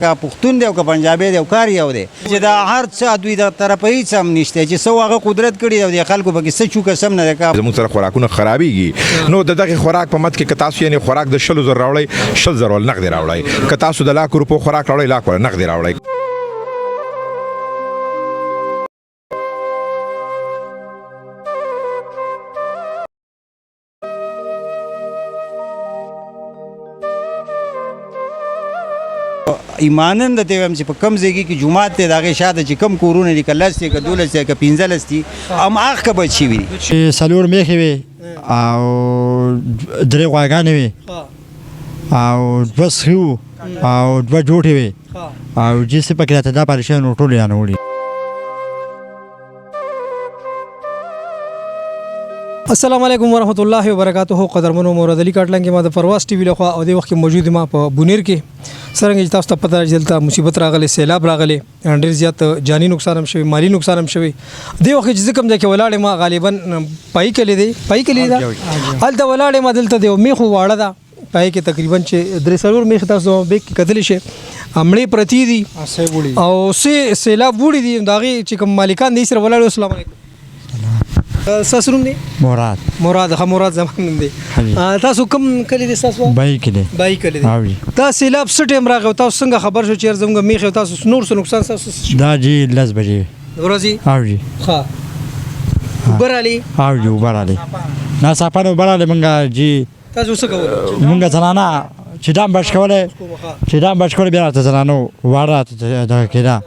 که پښتون دی او که پنجابی دی او کار یو دی چې دا هر څه دوی د طرفه هیڅ هم نشته چې څه هغه قدرت کړي دی او د خلکو پکې څه چوکه سم نه دی زموږ سره خوراکونه خرابېږي نو د دغه خوراک په مت کې که تاسو یعنې خوراک د 100,000 راوړئ 100,000 نغدې راوړئ که تاسو د لاکو روپو خوراک راوړئ لاک نغدې راوړئ. ایمانن د ته هم چې په کم ځای کې جمعات دی د هغې شاته چې کم کورونه دي که 10 دی که 12 دی که 15 دي هماغه که بچي وي چې څلور میښې وي او 3 غواګانې وي او 2 سخي وو او 2 جوټې وي او جیسې پکې راته دا پاتې شوی نو ټول یې رانه وړي. السلام علیکم ورحمۃ اللہ وبرکاتہ. قدرمنو مورد علی کاټلنګ کې ما د پرواز ټي وی لخوا او د وخت کې موجود ما په بونیر کې څنګه تاسو ته پته دلته مصیبت راغلی سیلاب راغلی ډېر زیات جانی نقصان هم شوی مالی نقصان هم شوی د وخت چې کوم ځای کې ولاړې ما غالبا پای کلی دا هلته ولاړې ما دلته د میخو واړه ده پای کې تقریبا چې 3 میخ تاسو به کتلی شي امړې پرتی دي او سیلاب وړي دي داغي چې کوم مالکان دي سره ولاړ. السلام علیکم. تاسو نوم دی؟ مراد ها مراد زمان نوم دی. تاسو کوم کلی دی تاسو؟ بای کلی دی. دا سیلاب څه ټیم راغی تاسو څنګه خبر شو چې زموږ میخ تاسو نور څه نقصان تاسو؟ دا جی 10 بجې ورځي او جی ها برالي او جی برالي نا صاحب برالي منګه جی تاسو څه کوئ؟ منګه زنانه چې دام بچ کوله بیا ته زنانو واړه دا کېدا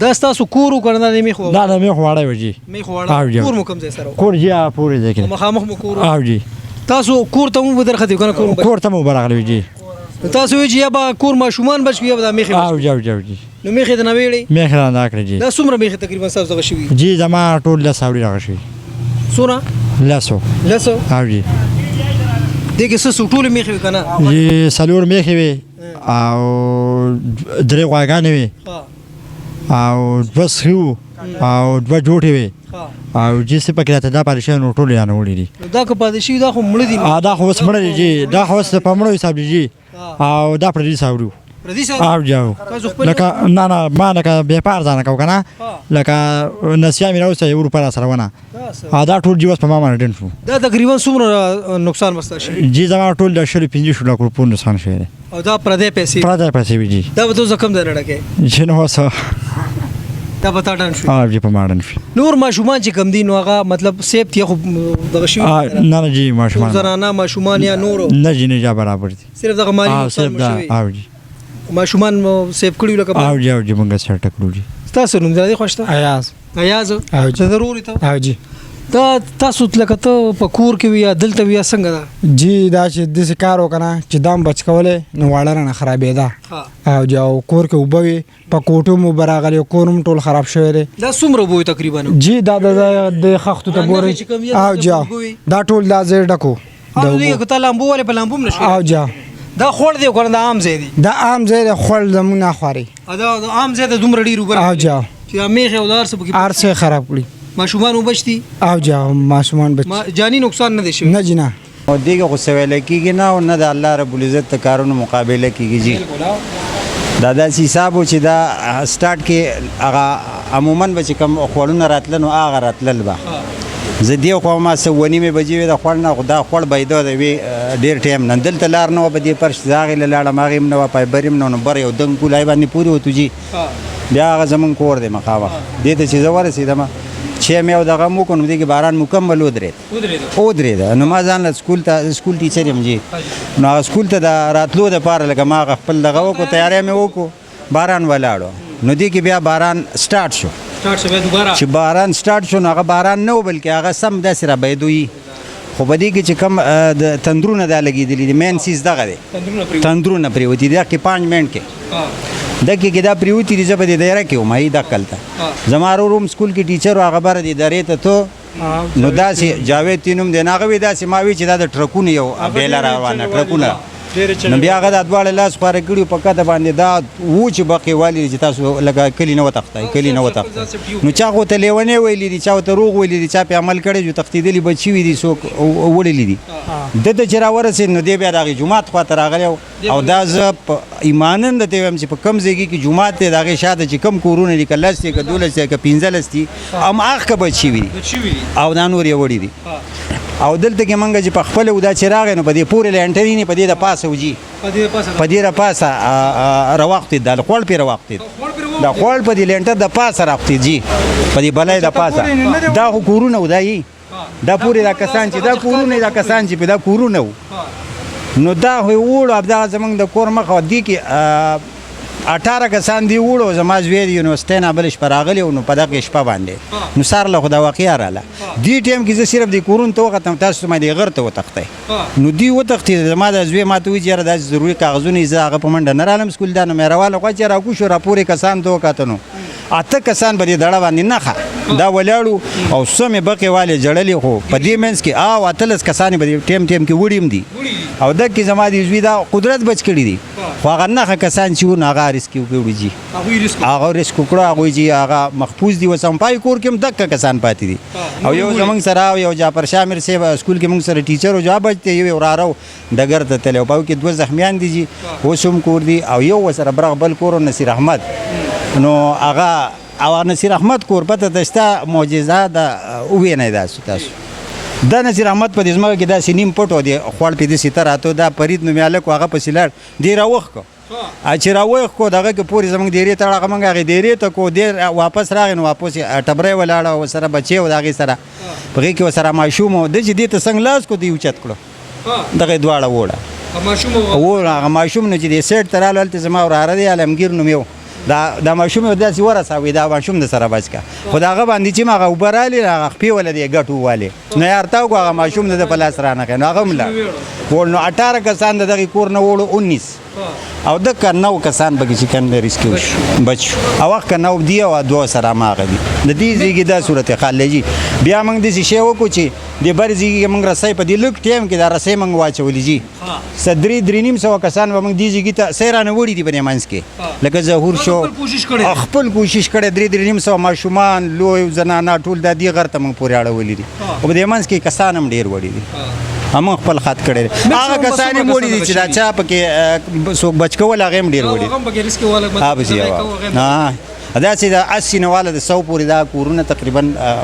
دا تاسو کورو کنه د میخ دا د میخ واړی و جی میخ واړی کور مو کوم ځای سره کور جی پورې دی کې مخامخ مو کور او جی تاسو کور ته مو درخته کنه کور ته مو برغلی جی تاسو وی جی با کور ما شومان بچ یا د میخ او جی نو میخ د نویړي میخ را نه کړی جی دا څومره میخ تقریبا تاسو دغه شوی جی زما ټول له ساوري راغشي سونه لاسو او جی دغه څه ټول میخ کنه جی څلور میخ وي او 3 غواګانې وي او 2 سخي وو او 2 جوټې وي او جیسې پکې راته دا پاتې شوی نو ټول یې رانه وړي دي. دا که پاتې شوي دا خو مړه دي دا خو اوس مړه دي جی دا خو اوس په مړو حساب دي جی او دا پردي ساوري او جی لکه نه ما لکه بیپار ځانه کوو که نه لکه نسیا مې راوسته 1 روپۍ را سره ونه دا ټول جي اوس په ما باندې ډن شو. دا تقریبا څومره نقصان مسته شوي؟ جی زما ټول د 15 لک روپو نقصان شوی دی. او دا پردی پیسې وي جی دا به تاسو کم ځای نه ډکې چې نو اوس دا به تا ډن شو جی په ما ډن شو. نور ماشومان چې کم دي نو هغه مطلب سیب تیا خو دغه شوي نه جی ماشومان زنانه ماشومان یا نورو نه جی نه جا برابر دي صرف دغه مالی نقصان مو شوي او جی ماشومان سیب کړي لکه او جی موږ سره ټکړو جی. تاسو نوم دی خوښته ایاز او چې ضروري ته او جی دا تاسو لکه ته په کور کې وي یا دلته وي یا څنګه ده جی دا چې داسې کار وکنه چې دام بچ کولی نو واړه رانه خرابېده او جی او کور کې اوبه وي په کوټو مو براغلی کور هم ټول خراب شوی دی. دا څومره اوبه وي تقریبا؟ جی دا د خښتو ته ګورئ او جی دا ټول دا ځای ډکو او ته لامبو ولې په لامبو هم نه شوي او جی دا خوړ دی کنه دا عام ځای دی؟ دا عام ځای دی خوړ زموږ نه خواري دا عام ځای ته دومره ډېر اوبه او جی چې میخ او دا هر څه پکې هر څه خراب کړي ماشومان وبچ دي او جی ماشومان بچ جانی نقصان نه دی شوی؟ نه جی نه او دیګه خو څه ویلی کېږي نه او نه د الله رب العزت د کارونو مقابله کېږي جی دا داسې حساب و چې دا سټارټ کې هغه عموما به چې کوم خوړونه راتله نو هغه راتلل به زه دې خوا ما څه 9:30 بجې وې د خوړ نه خو دا خوړ بیده د وي ډېر ټایم نه دلته لار نه وه په دې فرش زه هغې له لاړم هغې هم نه وه پایبر هم نه نو بر یو دنګ کولای باندې پورې وتو جي بیا هغه زمونږ کور دی مخامخ دې ته چې زه ورسېدم چې مې او دغه مو وکړو نو دې کې باران مکمل ودرېده نو ما ځان له سکول ټیچر یم جي نو هغه سکول ته د راتلو دپاره لکه ما هغه خپل دغه وکړو تیاری مې وکړو باران ولاړو نو دې کې بیا باران سټارټ شو چې باران سټارټ شو نو هغه باران نه و بلکې هغه سم داسې رابهیدوي خو په دې کې چې کوم د تندرونه دا لګېدلي دي مین سیز دغه دی تندرونه پرېوتي دي دغه کې 5 منټ کې دکې کې دا پریوتی دي زه په دې دایره کې وم هی دکلته زما روم سکول کې ټیچر و هغه بره دې درې ته تو نو داسې جاوید تی نوم دی نو هغه وی داسې ما وی چې دا د ټرکونو یو بیله روانه ټرکونه نو بیا هغه د دواړه لاس خواره کړي په کته باندې دا و چې بقې والي چې تاسو لکه کلي نه وتښتئ کلي نه وتښتئ نو چا خو ته لیونی ویلي دي چا ورته روغ ویلي دي چا پې عمل کړی جو تښتېدلي بچي وي دي څوک وړلي دي ده ته چې راورسېد نو دی بیا د هغې جومات خواته راغلی او دا زه په ایمانا درته وایم چې په کوم ځای کې جومات دی د هغې شاته چې کوم کورونه دي که 10 دي که 12 دي که 15 دي هماغه بچي وي او دا نور یې وړي دي او دلته کې منګه چې په خپل ودا چې راغی نو په دې پورې لنټري نه په دې د پاسه وجي په دې د پاسه راوختې د خوړ پې راوختې د خوړ په دې لنټر د پاسه راوختې جی په دې بلای د پاسه دا خو کورونه ودایي دا پورې دا کسان چې دا کورونه دا کسان چې په دا کورونه وو نو دا خو وړو دا زمونږ د کور مخه دی کې 18 کسان دی وړو زما زوی د یونیورسټۍ نه بل شپه راغلی نو په دغه شپه باندې نو سار له خو دا واقعه رااله دې ټیم کې زه صرف د کورون ته وختم تاسو ما دی غر ته وتښتئ نو دی وتښتېد زما د زوی ما ته وایي چې یاره داسې ضروري کاغذونه یې زه هغه په منډه نه رالم سکول دا نو مې راواله خوا چې راکوشو راپورې کسان ته وکاته نو 8 کسان به دې دړه باندې نښه دا ولاړو او سمې بقې والې جړلې خو په دې منځ کې 18 کسان به ټیم کې وړي هم دي او دکې زما د زوی دا قدرت بچ کړي دي خو هغه نښه کسان چې وو نو هغه ریسک وکړي جي هغه ریسک وکړو هغوی چې هغه محفوظ دي اوس هم پای کور کې هم دکه کسان پاتې دي او یو زمونږ سره یو جعفر شامر صاحب سکول کې مونږ سره ټیچر و جواب بچ یو وراره ډګر ته تللی او په کې 2 زخمیان دي جي اوس هم کور دي او یو ورسره برغ بل کور نصیر احمد نو هغه او نصیر احمد کور پته دشته معجزه ده ووینئ تاسو دا نصیر احمد په دې ځمکه کې داسې نیم پټ و دی خوړ پې داسې ته راته دا فرید نومې هلک و هغه پسې لاړ دی راوښ کړ چې راوښ کړو دغه کې پورې زموږ دیرې ته هغه موږ هغې دیرې ته کړو دی واپس راغی نو واپس یې ټبری ولاړه ورسره بچی و د هغې سره په هغې کې ورسره ماشوم و ده چې دې ته څنګه لاس کړو دی اوچت کړو دغه دواړه وړه هغه ماشوم نو چې دې سیټ ته رالو هلته زما وراره دی عالمګیر نوم یو دا ماشوم یې داسې ورساوي دا ماشوم د سره بچ که خو د هغه باندې چې هغه اوبه رالې هغه خپې وله دې ګټ ووالې نو یار تا وکړو هغه ماشوم د په لاس رانغی نو هغه هم لاړ نو 18 کسان د دغې کور نه وړو 19 او دکه 9 کسان پکې چې کوم ریسکیو شو بچ شو او وخت که 9 دی او 2 سره هماغه دي د دې ځای کې دا صورت حال دی بیا موږ داسې شی وکړو چې د بر ځای کې موږ رسۍ په دې لږ ټایم کې دا رسۍ موږ واچولې جي څه 3-3.5 کسان به موږ دې ځای کې ته سۍ رانه وړي دي په دې منځ کې لکه ظهور شو خپل کوشش کړی 3-3.5 ماشومان لوی زنانه ټول دا دې غر ته موږ پورې اړولي دي او په دې منځ کې کسان هم ډېر وړي دي هم خپل خط کړی هغه کسان یې وړي دي چې دا چا پکې څوک بچ کول هغه هم ډېر وړي داسې د 80 نه والا د 100 پورې دا کورونه تقریبا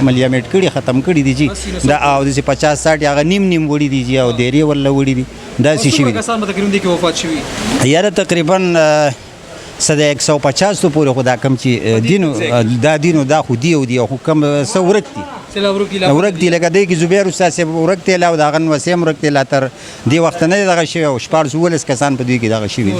ملیامېټ کړي ختم کړي دي جي دا او داسې 50-60 هغه نیم وړي دي جي او دیرې ورله وړي دي داسې شوي دي یاره تقریبا سده 150 پورې خو دا کم چې دینو دا خو دی او دی خو کم څه ورک دي ورک دی لکه دی کې زبیر استاد صاحب ورک دی لا او دغه وسیم ورک دی لا تر دی وخت نه دغه شی او 14 کسان په دوی کې دغه شی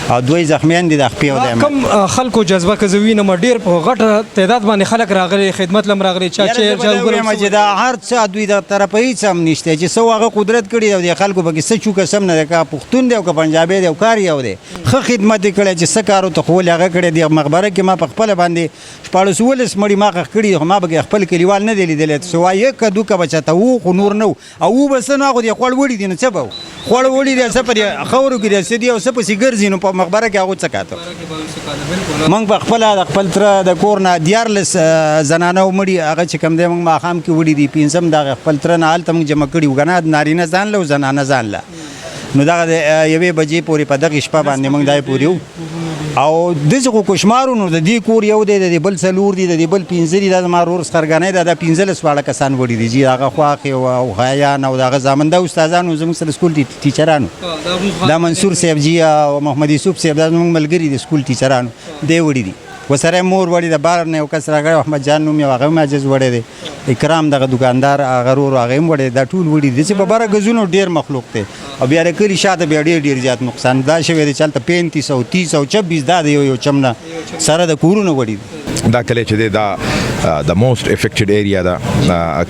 او دوی زخمیان دي د خپې او د کم خلکو جذبه کوي نه ډیر په غټه تعداد باندې خلک راغلي خدمت لم راغلي چا چې دا هر څه دوی د طرفه هیڅ هم نشته چې سو هغه قدرت کړی او د خلکو به څه چوکه سم نه کا پښتون دی او کا پنجابي دی او کار یو دی خو خدمت کړي چې سکارو ته خو هغه کړی دی مخبره کې ما په خپل باندې 14 مړی ما کړی ما به خپل کلیوال نه دی لیدل سوای کدو کا بچته وو خو نور نو او بس نه غو دی خپل وړي دي نو څه به خپل وړي دي څه په خورو کې دي سدي او څه په سیګر زینو په مخبره کې هغه څه کاته من په خپل تر د کورنا دیارلس زنانه مړي هغه چې کم دی موږ ماخام کې وړي دي پینځم د خپل تر نه حالت موږ جمع کړي وګنه نارینه ځان له زنانه ځان له نو دا یوې بجې پورې په دغه شپه باندې موږ دای پوریو او دغه کوشمارونو د دې کور یو دی د بل سلور دی د بل 15 دی د مارور سرګنې د 15 واړه کسان وړي دي چې هغه خواخه او غیا نو دغه زمنده استادانو زموږ سره سکول ټیچرانو دا منصور صاحب جی او محمد یوسف صاحب د موږ ملګری دي سکول ټیچرانو دی وړي دي وسره مور وړي د بار نه یو کس راغی احمد جان نوم یو هغه ماجز وړي دي اکرام دغه دکاندار غرور هغه هم وړي دا ټول وړي دي چې په بار غزونو ډیر مخلوق ته او بیا رکلی شاته بیا ډیر زیات نقصان دا شوی دی چلته 3500 30 او 26 دا یو چمنه سره د کورونو وړي دا کله چې دا د موست افیکټډ ایریا دا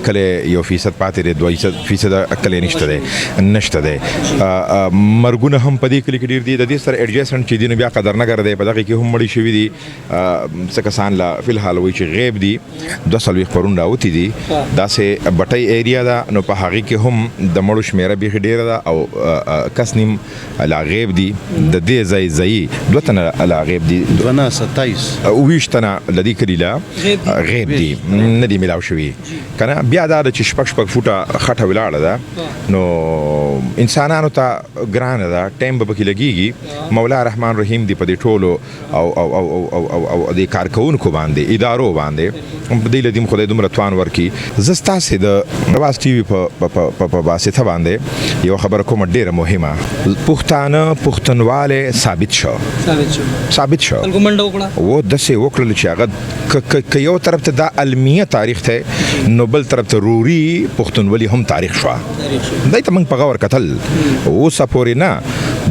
کله 1% پاتې دی 2% کله نشته دی مرګونه هم په دې کلی کې ډیر دي د دې سره ایڈجسټمنټ چې دین بیا قدر نه ګرځي په دغه کې هم مړی شوی دي څه کسان لا فل حال وی چې غیب دي 200 پرون راوتی دي دا سه بټي ایریا دا نو په هغه کې هم د مړو شمیره به ډیر ده او کس نیم لا غیب دي د دې ځای دوتنه لا غیب دي 27 ویشتنه لدی کلی لا غیب دي نه دی ملاو شوی کنه بیا دا چې شپږ فوټه خټه ولاړه ده نو انسانانو ته ګرانه ده ټایم به پکې لګیږي مولا رحمان رحیم دی په دې ټولو او د کارکونکو باندې ادارو باندې په دې لدیم خدای دومره توان ورکی زستا سي د رواز ټي وي په واسطه باندې یو خبر کوم ډیره مهمه پښتونواله ثابت شو ګمنډ وکړه و د سه وکړل چې هغه یو طرف ته د علمیه تاریخ ته نو بل طرف ته روري پښتونولي هم تاریخ شو دای ته موږ په غور کتل او سپوري نه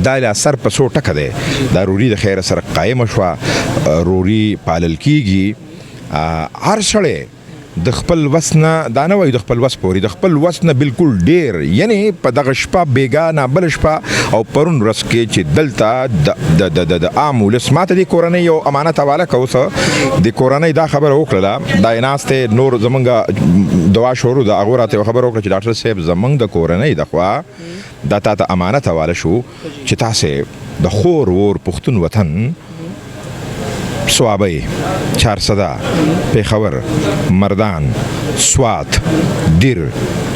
دا له اثر په سو ټکه ده دا روري د خیر سره قائم شو روري پالل کیږي هر شړې د خپل وسنه دا نه وای د خپل وس پوري د خپل وسنه بالکل ډیر یعنی په دغه شپه بیګانه بل شپه او پرون رس کې چې دلته د عام ولسمات د کورنۍ یو امانت حواله کوسه د کورنۍ دا خبره وکړه دا ناسته نور زمونږ دوا شروع د اغوراته خبره وکړه چې ډاکټر صاحب زمونږ د کورنۍ د خوا دا ته امانت حواله شو چې تاسو د خور ور پښتون وطن سوابی 400 پیښور مردان سوات دیر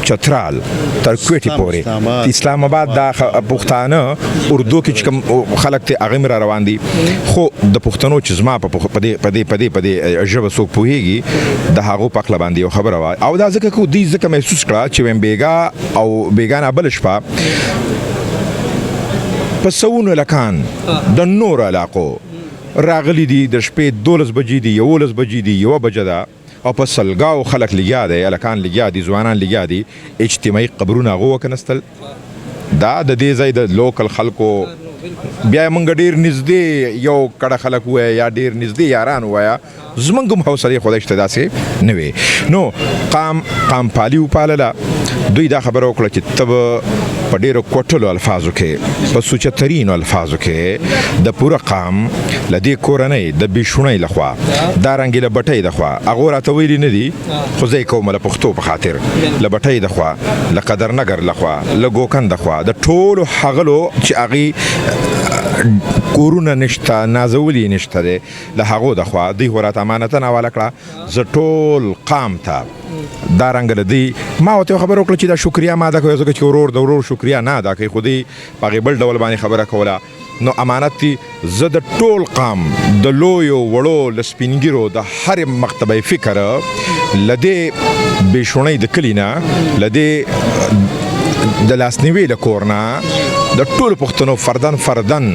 چترال تر کوټي پورې اسلام آباد دا پښتانه اردو کې کوم خلک ته اغه را روان دي خو د پښتنو چې زما په دې ژبه سو پوهیږي د هغه پخله باندې یو خبره وای او دا ځکه کو دې ځکه محسوس کړه چې ویم بیګا او بیګانه بل شپه پسونه لکان د نور علاقو راغلی دي د شپې 12 بجې دي 11 بجې دي 1 بجه ده او په سلګاو خلک لګیا دي الکان لګیا دي ځوانان لګیا دي اجتماعي قبرونه غو کنستل دا د دې ځای د لوکل خلکو بیا مونږ ډیر نږدې یو کړه خلک وای یا ډیر نږدې یاران وای زمونږ هم حوصله خدای شته داسې نه وي نو قام پالیو پاللا دوی دا خبره وکړه چې تب په ډیرو کوټلو الفاظو کې په سوچترینو الفاظو کې د پوره قام لدی کورنۍ د بشونۍ لخوا دا رنګ له بټۍ لخوا هغه راته ویلي نه دي خو زه کوم له پښتو په خاطر له بټۍ لخوا له قدر نګر لخوا له ګوکن لخوا د ټولو حغلو چې اغي کورونه نشته نازولی نشته ده له هغه د خوا دی ورته امانتنه حواله کړه ز ټول قام ته دا رنګ لدی ما ته خبر وکړه چې دا شکریا ما دا کوي چې ورور د ورور شکریا نه دا کوي خودي په بل ډول باندې خبره کوله نو امانت تی زه د ټول قام د لویو وړو لسپینګیرو د هر مکتبه فکر لدی بشونی د کلینا لدی د لاسنیوي له کورنا د ټول پښتنو فردن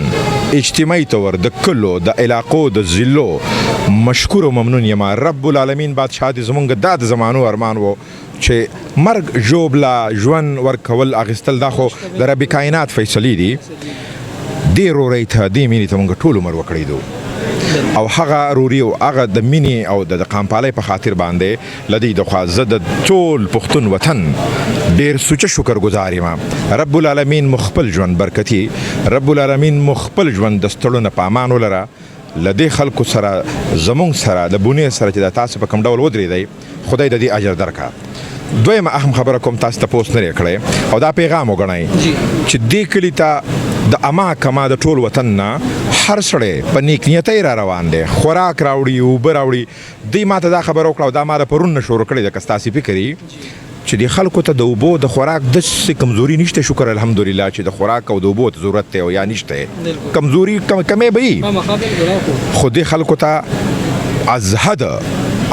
اجتماعي تور د کلو د علاقو د ضلعو مشکور او ممنون یم رب العالمین بادشاہ د زمونږ د زمانو ارمان وو چې مرګ جوبلا ژوند ورکول اغستل دا خو د رب کائنات فیصله دي ډیر ورته د مینې ته مونږ ټول عمر وکړی دو او هغه روري او هغه د مینی او د قامپالای په خاطر باندې لدی د خوازه د ټول پښتون وطن ډیر سوچ شکر گزار یم رب العالمین مخبل ژوند برکتی رب العالمین مخبل ژوند د ستړو په امان ولره لدی خلکو سره زمونږ سره د بونې سره چې د تاسو په کوم ډول ودرې دی خدای د دې اجر درکا دویمه اهم خبره کوم تاسو ته پوسټ نه کړې او دا پیغام وګڼئ چې دې کلی ته د اما کما د ټول وطن نه هر سړی په نیک نیتۍ را روان دی خوراک راوړي اوبه راوړي دوی ماته دا خبره وکړه دا ما د پرون نه شروع کړې ده که ستاسې فکر چې د خلکو ته د اوبو د خوراک داسې کمزوري نشته شکر الحمدلله چې د خوراک او د اوبو ضرورت دی او یا نشته کمزوري کمې به وي خو دې خلکو ته از حد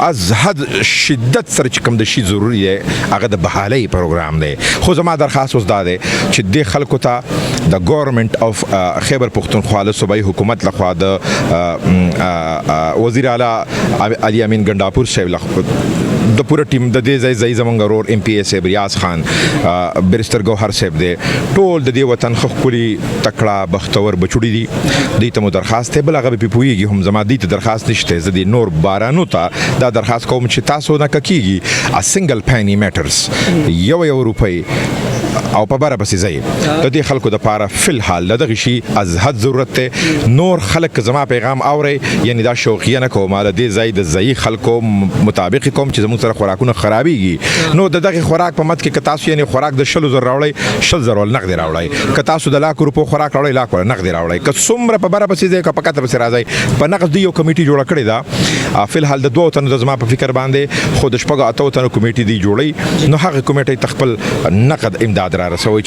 از حد شدت سره چې کوم د شي ضروری دی هغه د بحالۍ پروګرام دی. خو زما درخواست اوس دا دی چې دې خلکو ته د ګورنمنت اف خیبر پختونخوا له صوبایي حکومت لخوا د وزیر اعلی علي امین ګنډاپور صاحب د پوره ټیم د دې ځای زمونږ ورور ایم پی ایس ریاض خان بیرستر ګوهر صاحب دی ټول د دې وطن ښکلي تکړه بختور بچوړي دي. دوی ته مو درخواست دی بل هغه به پوهېږي هم زما دوی ته درخواست نشته. زه د نور بارانو ته دا درخواست کوم چې تاسو نه کېږي ا سنګل پینی میټرز یو روپۍ او په بره پسې ځئ د دې خلکو دپاره فی الحال د دغه شي از حد ضرورت دی. نور خلک زما پیغام اورئ یعنی دا شوقیه نه کوم له دې ځای د ځایي خلکو مطابق کوم چې زموږ سره خوراکونه خرابېږي نو د دغې خوراک په مد کې که تاسو یعنې خوراک د 100,000 راوړئ 100,000 نقدې راوړئ. که تاسو د 1,00,000 خوراک راوړئ 1,00,000 نقدې راوړئ. که څومره په بره پسې ځئ که په کته پسې راځئ په نقد دوی یو کمیټي جوړه کړې ده فی الحال د 2 تنو د زما په فکر باندې خو د 8 تنو کمیټي دی جوړئ نو هغه کمیټۍ ته خپل نقد امداد را رسوي.